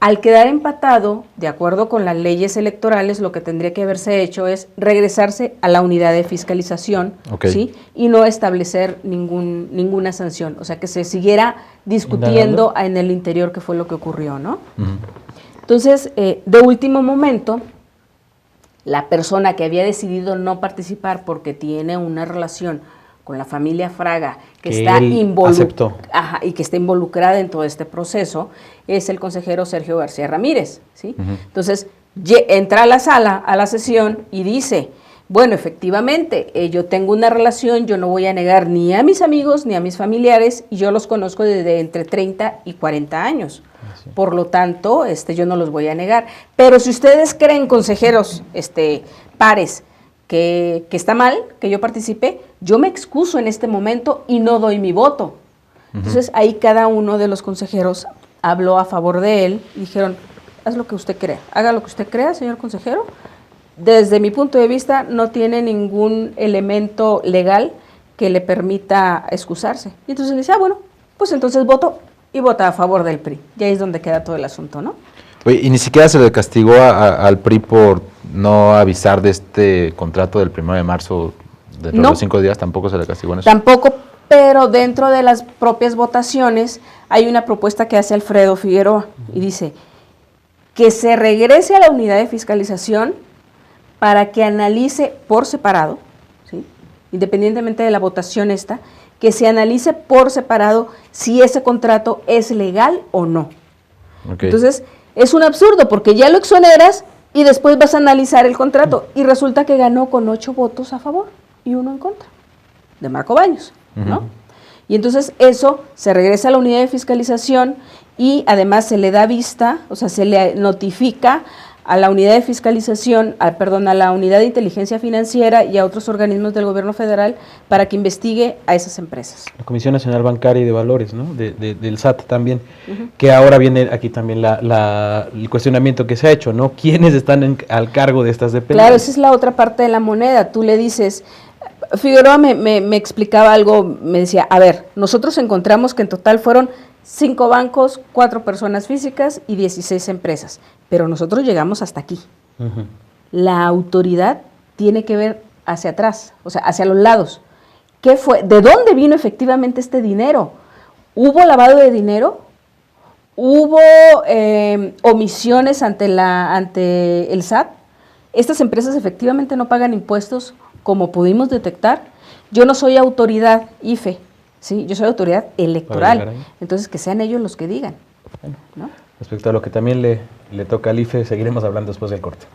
Al quedar empatado, de acuerdo con las leyes electorales, lo que tendría que haberse hecho es regresarse a la unidad de fiscalización, ¿sí? Y no establecer ninguna sanción. O sea, que se siguiera discutiendo en el interior qué fue lo que ocurrió, ¿no? Entonces, de último momento, la persona que había decidido no participar porque tiene una relación con la familia Fraga, que está y que está involucrada en todo este proceso, es el consejero Sergio García Ramírez, ¿sí? Entonces, entra a la sala, a la sesión, y dice, bueno, efectivamente, yo tengo una relación, yo no voy a negar ni a mis amigos ni a mis familiares, y yo los conozco desde entre 30 y 40 años. Por lo tanto, yo no los voy a negar. Pero si ustedes creen, consejeros pares, que está mal que yo participe, yo me excuso en este momento y no doy mi voto. Entonces ahí cada uno de los consejeros habló a favor de él y dijeron, haz lo que usted crea, haga lo que usted crea, señor consejero. Desde mi punto de vista no tiene ningún elemento legal que le permita excusarse. Y entonces le dice, bueno, pues entonces voto y vota a favor del PRI. Y ahí es donde queda todo el asunto, ¿no? Oye, y ni siquiera se le castigó al PRI por no avisar de este contrato del 1 de marzo, dentro de los 5 días, tampoco se le castigó en eso. Tampoco, pero dentro de las propias votaciones hay una propuesta que hace Alfredo Figueroa y dice que se regrese a la unidad de fiscalización para que analice por separado, ¿sí? Independientemente de la votación que se analice por separado si ese contrato es legal o no. Entonces, es un absurdo porque ya lo exoneras y después vas a analizar el contrato y resulta que ganó con 8 votos a favor y 1 en contra de Marco Baños, ¿no? Y entonces eso se regresa a la unidad de fiscalización y además se le da vista, o sea, se le notifica a la unidad de fiscalización, a la unidad de inteligencia financiera y a otros organismos del gobierno federal para que investigue a esas empresas. La Comisión Nacional Bancaria y de Valores, ¿no? Del SAT también, que ahora viene aquí también el cuestionamiento que se ha hecho, ¿no? ¿Quiénes están al cargo de estas dependencias? Claro, esa es la otra parte de la moneda. Tú le dices, Figueroa me explicaba algo, me decía, a ver, nosotros encontramos que en total fueron 5 bancos, 4 personas físicas y 16 empresas, pero nosotros llegamos hasta aquí. La autoridad tiene que ver hacia atrás, o sea, hacia los lados. ¿Qué fue? ¿De dónde vino efectivamente este dinero? ¿Hubo lavado de dinero? ¿Hubo omisiones ante el SAT? ¿Estas empresas efectivamente no pagan impuestos como pudimos detectar, yo no soy autoridad IFE, ¿sí? Yo soy autoridad electoral, entonces que sean ellos los que digan. Bueno, ¿no? Respecto a lo que también le toca al IFE, seguiremos hablando después del corte.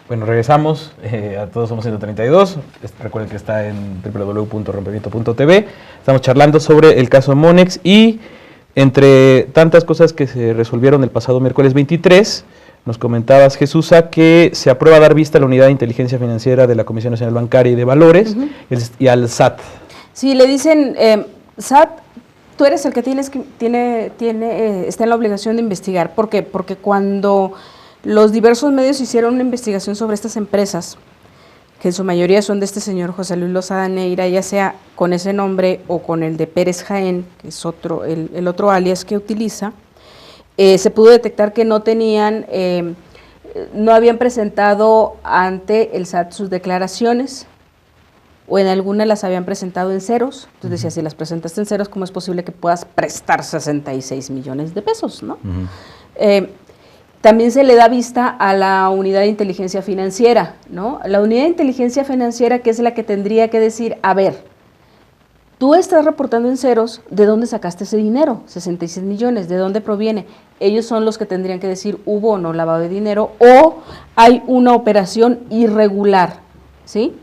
Bueno, regresamos a Todos Somos 132. Recuerden que está en www.rompimiento.tv. Estamos charlando sobre el caso Monex y entre tantas cosas que se resolvieron el pasado miércoles 23, nos comentabas, Jesús, que se aprueba dar vista a la Unidad de Inteligencia Financiera de la Comisión Nacional Bancaria y de Valores y al SAT. Sí, le dicen, SAT, tú eres el que está en la obligación de investigar. ¿Por qué? Porque cuando los diversos medios hicieron una investigación sobre estas empresas, que en su mayoría son de este señor José Luis Lozada Neira, ya sea con ese nombre o con el de Pérez Jaén, que es el otro alias que utiliza, se pudo detectar que no tenían, no habían presentado ante el SAT sus declaraciones, o en algunas las habían presentado en ceros. Entonces decía, si las presentaste en ceros, ¿cómo es posible que puedas prestar 66 millones de pesos, ¿no? También se le da vista a la Unidad de Inteligencia Financiera, ¿no? La Unidad de Inteligencia Financiera, que es la que tendría que decir, a ver, tú estás reportando en ceros, ¿de dónde sacaste ese dinero? 66 millones, ¿de dónde proviene? Ellos son los que tendrían que decir, ¿hubo o no lavado de dinero? O hay una operación irregular, ¿sí?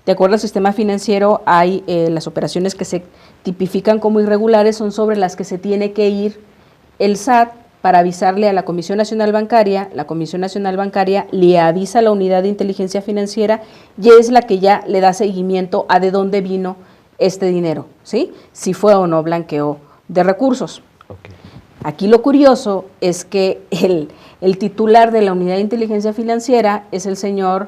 De acuerdo al sistema financiero, hay las operaciones que se tipifican como irregulares, son sobre las que se tiene que ir el SAT para avisarle a la Comisión Nacional Bancaria. La Comisión Nacional Bancaria le avisa a la Unidad de Inteligencia Financiera y es la que ya le da seguimiento a de dónde vino este dinero, ¿sí? Si fue o no blanqueo de recursos. Okay. Aquí lo curioso es que el titular de la Unidad de Inteligencia Financiera es el señor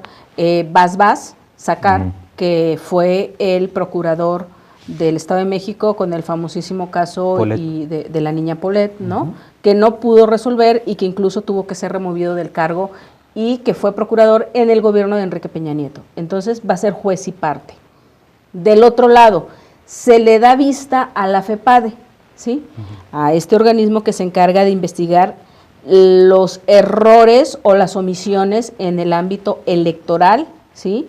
Bas Sacar, que fue el procurador del Estado de México con el famosísimo caso de la niña Polet, ¿no? Que no pudo resolver y que incluso tuvo que ser removido del cargo y que fue procurador en el gobierno de Enrique Peña Nieto. Entonces va a ser juez y parte. Del otro lado, se le da vista a la FEPADE, ¿sí? A este organismo que se encarga de investigar los errores o las omisiones en el ámbito electoral, ¿sí?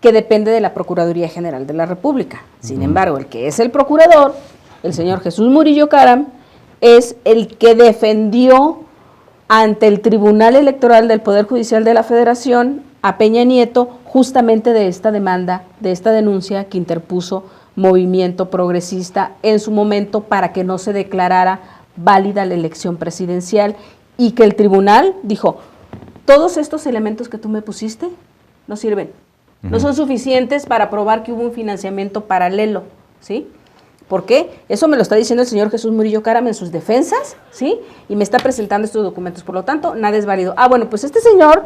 Que depende de la Procuraduría General de la República. Sin embargo, el que es el procurador, el señor Jesús Murillo Caram, es el que defendió ante el Tribunal Electoral del Poder Judicial de la Federación a Peña Nieto justamente de esta demanda, de esta denuncia que interpuso Movimiento Progresista en su momento para que no se declarara válida la elección presidencial y que el tribunal dijo, todos estos elementos que tú me pusiste no sirven, no son suficientes para probar que hubo un financiamiento paralelo, ¿sí? ¿Por qué? Eso me lo está diciendo el señor Jesús Murillo Caram en sus defensas, ¿sí? Y me está presentando estos documentos, por lo tanto, nada es válido. Ah, bueno, pues este señor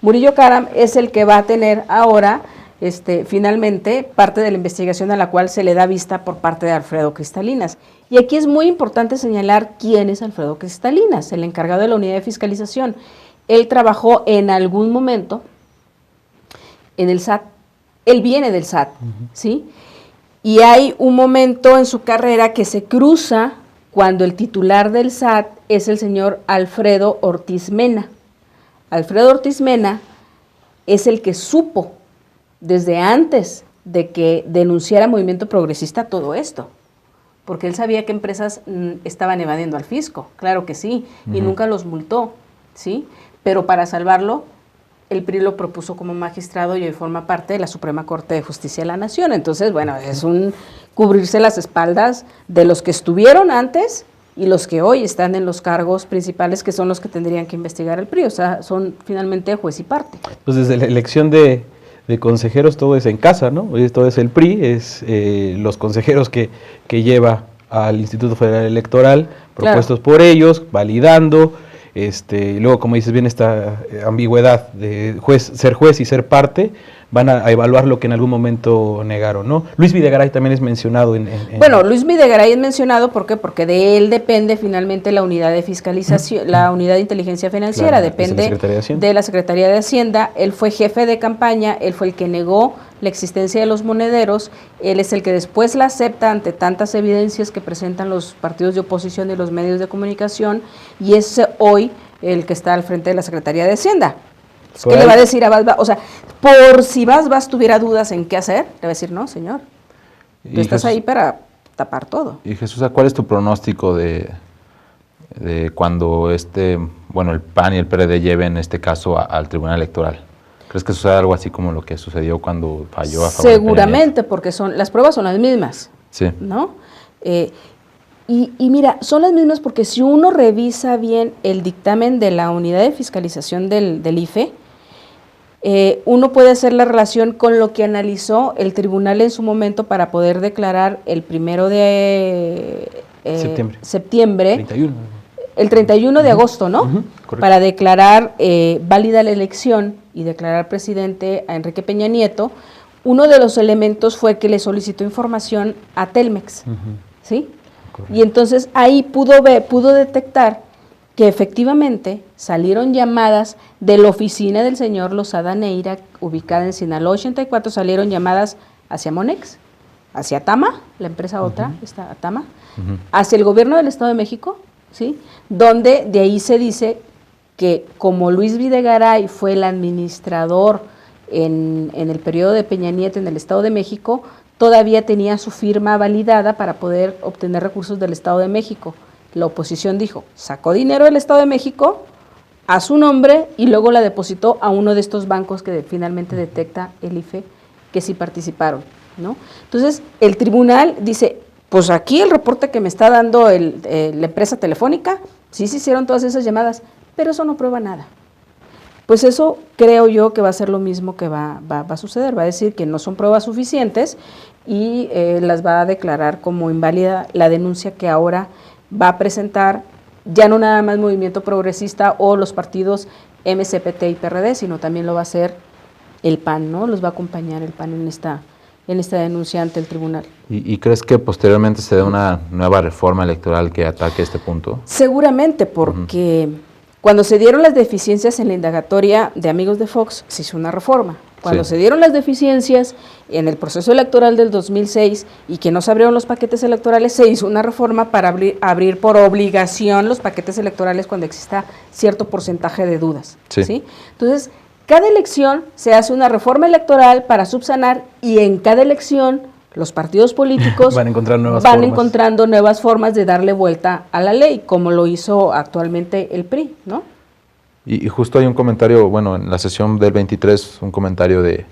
Murillo Caram es el que va a tener ahora, finalmente, parte de la investigación a la cual se le da vista por parte de Alfredo Cristalinas. Y aquí es muy importante señalar quién es Alfredo Cristalinas, el encargado de la unidad de fiscalización. Él trabajó en algún momento en el SAT, él viene del SAT, ¿sí? Y hay un momento en su carrera que se cruza cuando el titular del SAT es el señor Alfredo Ortiz Mena. Alfredo Ortiz Mena es el que supo desde antes de que denunciara Movimiento Progresista todo esto, porque él sabía que empresas estaban evadiendo al fisco, claro que sí, y nunca los multó, ¿sí? Pero para salvarlo, el PRI lo propuso como magistrado y hoy forma parte de la Suprema Corte de Justicia de la Nación. Entonces, bueno, es un cubrirse las espaldas de los que estuvieron antes y los que hoy están en los cargos principales, que son los que tendrían que investigar el PRI. O sea, son finalmente juez y parte. Pues desde la elección de consejeros todo es en casa, ¿no? Todo es el PRI, es los consejeros que lleva al Instituto Federal Electoral, propuestos por ellos, validando. Y luego, como dices bien, esta ambigüedad de ser juez y ser parte, van a evaluar lo que en algún momento negaron, ¿no? Luis Videgaray también es mencionado Bueno, Luis Videgaray es mencionado, ¿por qué? Porque de él depende finalmente la unidad de fiscalización, la unidad de inteligencia financiera, claro, depende de la Secretaría de Hacienda. Él fue jefe de campaña, él fue el que negó la existencia de los monederos, él es el que después la acepta ante tantas evidencias que presentan los partidos de oposición y los medios de comunicación, y es hoy el que está al frente de la Secretaría de Hacienda. ¿Qué le va a decir a Basbás? O sea, por si Basbás tuviera dudas en qué hacer, le va a decir, no, señor, tú estás ahí para tapar todo. Y Jesús, ¿cuál es tu pronóstico de cuando el PAN y el PRD lleven este caso al Tribunal Electoral? ¿Crees que suceda algo así como lo que sucedió cuando falló a favor de Peña Nieto? Porque las pruebas son las mismas, sí, ¿no? Y mira, son las mismas porque si uno revisa bien el dictamen de la unidad de fiscalización del IFE, uno puede hacer la relación con lo que analizó el tribunal en su momento para poder declarar el 1 de septiembre 31. El 31 de agosto, ¿no? Para declarar válida la elección y declarar presidente a Enrique Peña Nieto. Uno de los elementos fue que le solicitó información a Telmex, ¿sí? Correcto. Y entonces ahí pudo detectar que efectivamente salieron llamadas de la oficina del señor Lozada Neira, ubicada en Sinaloa 84, salieron llamadas hacia Monex, hacia Tama, la empresa otra, esta Tama, hacia el gobierno del Estado de México, ¿sí? Donde de ahí se dice que como Luis Videgaray fue el administrador en el periodo de Peña Nieto en el Estado de México, todavía tenía su firma validada para poder obtener recursos del Estado de México. La oposición dijo, sacó dinero del Estado de México a su nombre y luego la depositó a uno de estos bancos que finalmente detecta el IFE que sí participaron, ¿no? Entonces, el tribunal dice, pues aquí el reporte que me está dando la empresa telefónica, sí se hicieron todas esas llamadas, pero eso no prueba nada. Pues eso creo yo que va a ser lo mismo que va a suceder, va a decir que no son pruebas suficientes y las va a declarar como inválida la denuncia que ahora va a presentar ya no nada más Movimiento Progresista o los partidos MCPT y PRD, sino también lo va a hacer el PAN, ¿no? Los va a acompañar el PAN en esta denuncia ante el tribunal. ¿Y crees que posteriormente se dé una nueva reforma electoral que ataque este punto? Seguramente, porque cuando se dieron las deficiencias en la indagatoria de Amigos de Fox, se hizo una reforma. Cuando se dieron las deficiencias en el proceso electoral del 2006 y que no se abrieron los paquetes electorales, se hizo una reforma para abrir por obligación los paquetes electorales cuando exista cierto porcentaje de dudas. ¿Sí? Entonces, cada elección se hace una reforma electoral para subsanar y en cada elección los partidos políticos van encontrando nuevas formas de darle vuelta a la ley, como lo hizo actualmente el PRI, ¿no? Y justo hay un comentario, bueno, en la sesión del 23, un comentario de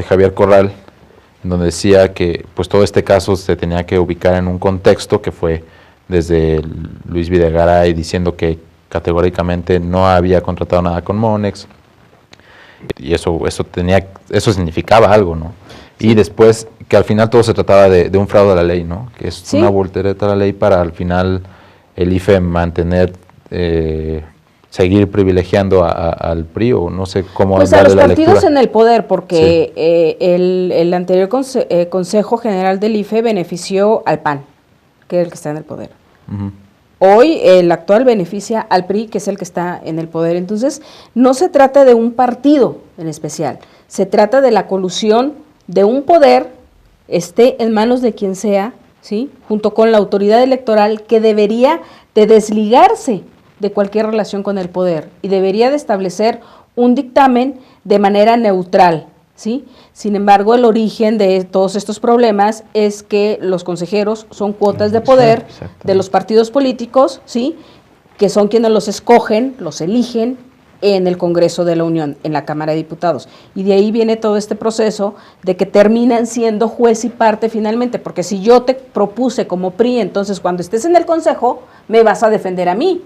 Javier Corral, en donde decía que pues todo este caso se tenía que ubicar en un contexto que fue desde Luis Videgaray diciendo que categóricamente no había contratado nada con Monex, y eso significaba algo, ¿no? Sí. Y después que al final todo se trataba de un fraude a la ley, ¿no? Que es ¿sí? una voltereta a la ley para al final el IFE mantener, seguir privilegiando al PRI, o no sé cómo pues a los partidos en el poder, porque sí. El anterior Consejo General del IFE benefició al PAN, que es el que está en el poder. Hoy el actual beneficia al PRI, que es el que está en el poder. Entonces, no se trata de un partido en especial, se trata de la colusión de un poder, esté en manos de quien sea, ¿sí? Junto con la autoridad electoral, que debería de desligarse de cualquier relación con el poder y debería de establecer un dictamen de manera neutral, ¿sí? Sin embargo, el origen de todos estos problemas es que los consejeros son cuotas de poder de los partidos políticos, ¿sí? Que son quienes los escogen, los eligen en el Congreso de la Unión, en la Cámara de Diputados. Y de ahí viene todo este proceso de que terminan siendo juez y parte finalmente, porque si yo te propuse como PRI, entonces cuando estés en el Consejo, me vas a defender a mí,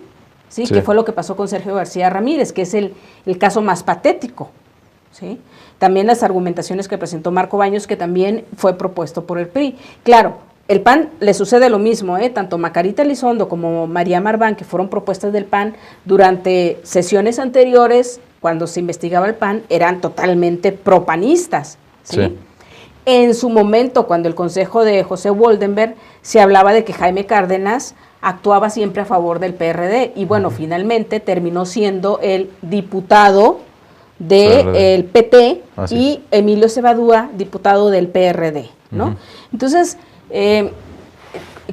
¿sí? Que fue lo que pasó con Sergio García Ramírez, que es el caso más patético, ¿sí? También las argumentaciones que presentó Marco Baños, que también fue propuesto por el PRI. Claro, el PAN le sucede lo mismo, tanto Macarita Elizondo como María Marván, que fueron propuestas del PAN durante sesiones anteriores, cuando se investigaba el PAN, eran totalmente propanistas, ¿sí? Sí. En su momento, cuando el consejo de José Woldenberg, se hablaba de que Jaime Cárdenas actuaba siempre a favor del PRD, y bueno, finalmente terminó siendo el diputado del PT y Emilio Cebadúa, diputado del PRD, ¿no? Entonces,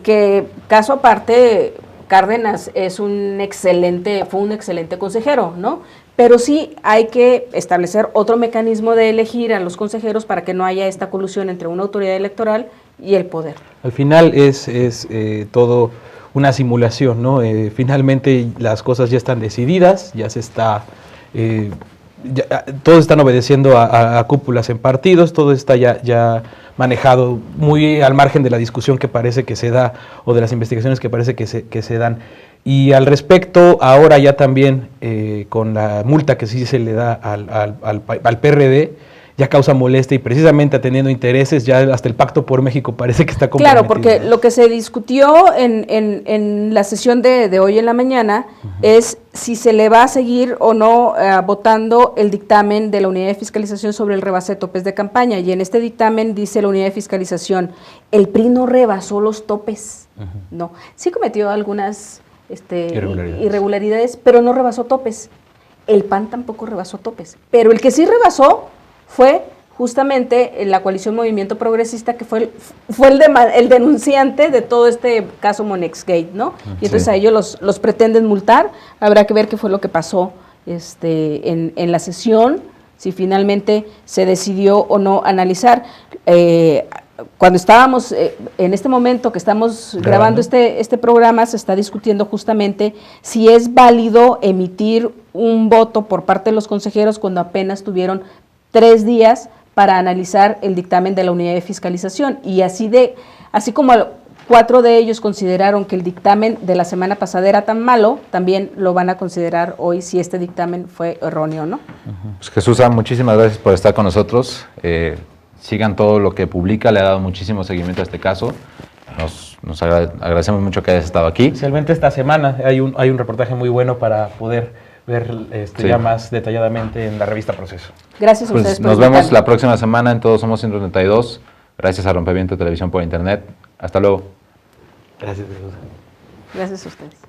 que caso aparte, Cárdenas fue un excelente consejero, ¿no? Pero sí hay que establecer otro mecanismo de elegir a los consejeros para que no haya esta colusión entre una autoridad electoral y el poder. Al final es todo una simulación, ¿no? Finalmente las cosas ya están decididas, ya se está... todos están obedeciendo a cúpulas en partidos, todo está ya manejado muy al margen de la discusión que parece que se da o de las investigaciones que parece que se dan. Y al respecto, ahora ya también con la multa que sí se le da al PRD, ya causa molestia y precisamente atendiendo intereses, ya hasta el Pacto por México parece que está comprometido. Claro, porque lo que se discutió en la sesión de hoy en la mañana es si se le va a seguir o no votando el dictamen de la Unidad de Fiscalización sobre el rebase de topes de campaña. Y en este dictamen dice la Unidad de Fiscalización, el PRI no rebasó los topes, no. Sí cometió algunas irregularidades, pero no rebasó topes. El PAN tampoco rebasó topes, pero el que sí rebasó fue justamente la coalición Movimiento Progresista, que fue el denunciante de todo este caso Monex Gate, ¿no? Y entonces a ellos los pretenden multar. Habrá que ver qué fue lo que pasó en la sesión, si finalmente se decidió o no analizar. Cuando estábamos, en este momento que estamos grabando este programa, se está discutiendo justamente si es válido emitir un voto por parte de los consejeros cuando apenas tuvieron 3 días para analizar el dictamen de la Unidad de Fiscalización, y así como 4 de ellos consideraron que el dictamen de la semana pasada era tan malo, también lo van a considerar hoy si este dictamen fue erróneo o no. Pues Jesús, muchísimas gracias por estar con nosotros. Sigan todo lo que publica, le ha dado muchísimo seguimiento a este caso. Nos agradecemos mucho que hayas estado aquí. Especialmente esta semana hay un reportaje muy bueno para poder ver ya más detalladamente en la revista Proceso. Gracias a ustedes por nos vemos la próxima semana en Todos Somos 132. Gracias a Rompeviento Televisión por Internet. Hasta luego. Gracias. Gracias a ustedes.